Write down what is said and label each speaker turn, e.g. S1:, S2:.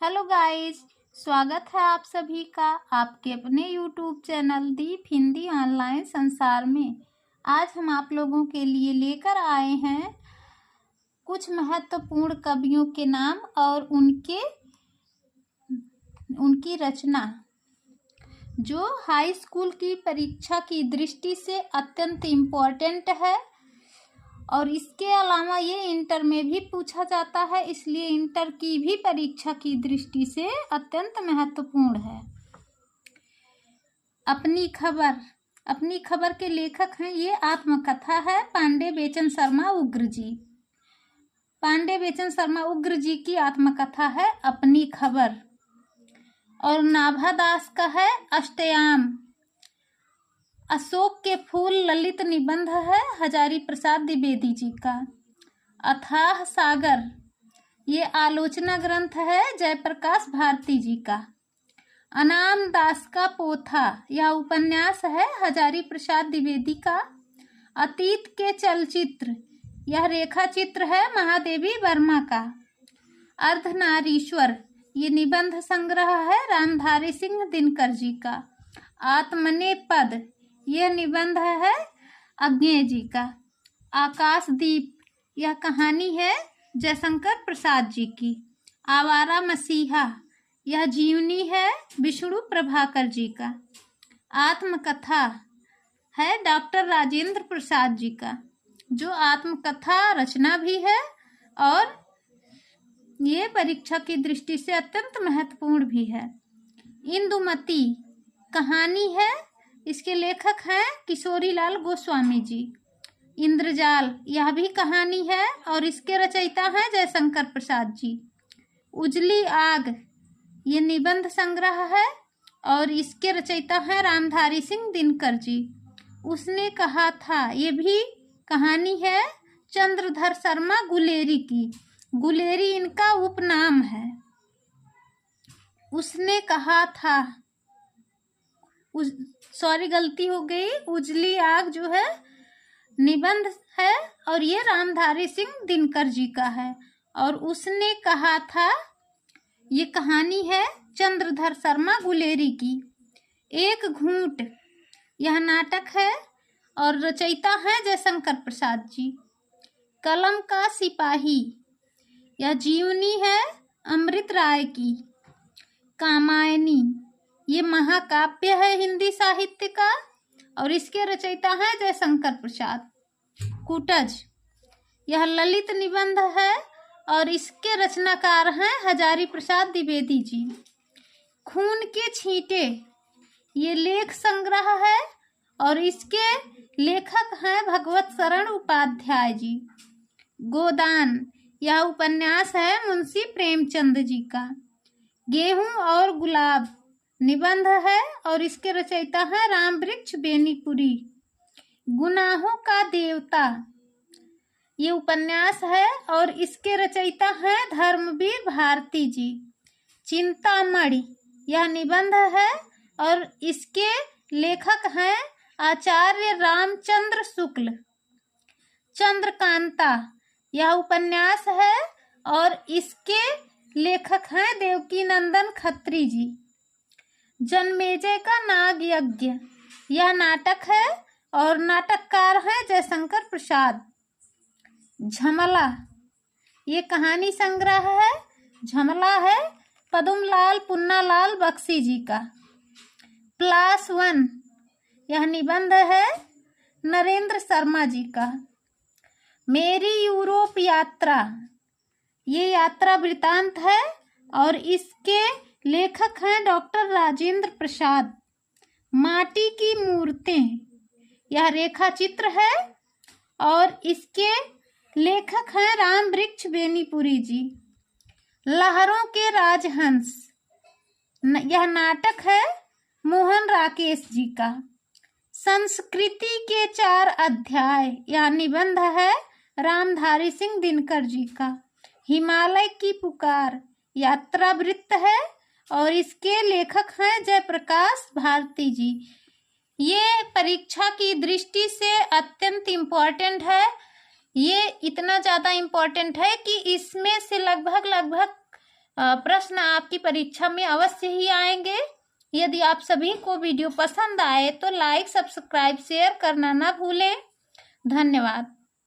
S1: Hello guys, स्वागत है आप सभी का आपके अपने यूट्यूब चैनल दीप हिंदी ऑनलाइन संसार में। आज हम आप लोगों के लिए लेकर आए हैं कुछ महत्वपूर्ण कवियों के नाम और उनकी रचना जो हाई स्कूल की परीक्षा की दृष्टि से अत्यंत इम्पोर्टेंट है और इसके अलावा ये इंटर में भी पूछा जाता है, इसलिए इंटर की भी परीक्षा की दृष्टि से अत्यंत महत्वपूर्ण है। अपनी खबर के लेखक हैं, ये आत्मकथा है पांडे बेचन शर्मा उग्र जी। पांडे बेचन शर्मा उग्र जी की आत्मकथा है अपनी खबर। और नाभा दास का है अष्टयाम। अशोक के फूल ललित निबंध है हजारी प्रसाद द्विवेदी जी का। अथाह सागर ये आलोचना ग्रंथ है जयप्रकाश भारती जी का। अनाम दास का पोथा यह उपन्यास है हजारी प्रसाद द्विवेदी का। अतीत के चलचित्र यह रेखा चित्र है महादेवी वर्मा का। अर्धनारीश्वर ये निबंध संग्रह है रामधारी सिंह दिनकर जी का। आत्मनेपद यह निबंध है अज्ञेय जी का। आकाशदीप यह कहानी है जयशंकर प्रसाद जी की। आवारा मसीहा यह जीवनी है विष्णु प्रभाकर जी का। आत्मकथा है डॉक्टर राजेंद्र प्रसाद जी का, जो आत्मकथा रचना भी है और ये परीक्षा की दृष्टि से अत्यंत महत्वपूर्ण भी है। इंदुमती कहानी है, इसके लेखक हैं किशोरीलाल गोस्वामी जी। इंद्रजाल यह भी कहानी है और इसके रचयिता हैं जयशंकर प्रसाद जी। उजली आग ये निबंध संग्रह है और इसके रचयिता हैं रामधारी सिंह दिनकर जी। उसने कहा था ये भी कहानी है चंद्रधर शर्मा गुलेरी की। गुलेरी इनका उपनाम है। उसने कहा था गलती हो गई, उजली आग जो है निबंध है और ये रामधारी सिंह दिनकर जी का है। और उसने कहा था ये कहानी है चंद्रधर शर्मा गुलेरी की। एक घूंट यह नाटक है और रचयिता है जयशंकर प्रसाद जी। कलम का सिपाही यह जीवनी है अमृत राय की। कामायनी ये महाकाव्य है हिंदी साहित्य का और इसके रचयिता हैं जयशंकर प्रसाद। कुटज यह ललित निबंध है और इसके रचनाकार हैं हजारी प्रसाद द्विवेदी जी। खून के छींटे ये लेख संग्रह है और इसके लेखक हैं भगवत शरण उपाध्याय जी। गोदान यह उपन्यास है मुंशी प्रेमचंद जी का। गेहूं और गुलाब निबंध है और इसके रचयिता हैं राम वृक्ष बेनीपुरी। गुनाहों का देवता ये उपन्यास है और इसके रचयिता हैं धर्मवीर भारती जी। चिंतामणि यह निबंध है और इसके लेखक हैं आचार्य रामचंद्र शुक्ल। चंद्रकांता यह उपन्यास है और इसके लेखक हैं देवकी नंदन खत्री जी। जन्मेजय का नाग यज्ञ यह नाटक है और नाटककार हैं जयशंकर प्रसाद। झमला ये कहानी संग्रह है। झमला है पदुमलाल पुन्नालाल बख्शी जी का। प्लास वन यह निबंध है नरेंद्र शर्मा जी का। मेरी यूरोप यात्रा ये यात्रा वृतांत है और इसके लेखक हैं डॉक्टर राजेंद्र प्रसाद। माटी की मूर्तें यह रेखा चित्र है और इसके लेखक हैं राम वृक्ष बेनीपुरी जी। लहरों के राजहंस यह नाटक है मोहन राकेश जी का। संस्कृति के 4 अध्याय यह निबंध है रामधारी सिंह दिनकर जी का। हिमालय की पुकार यात्रा वृत्त है और इसके लेखक हैं जयप्रकाश भारती जी। ये परीक्षा की दृष्टि से अत्यंत इम्पोर्टेंट है। ये इतना ज़्यादा इम्पोर्टेंट है कि इसमें से लगभग प्रश्न आपकी परीक्षा में अवश्य ही आएंगे। यदि आप सभी को वीडियो पसंद आए तो लाइक, सब्सक्राइब, शेयर करना ना भूलें। धन्यवाद।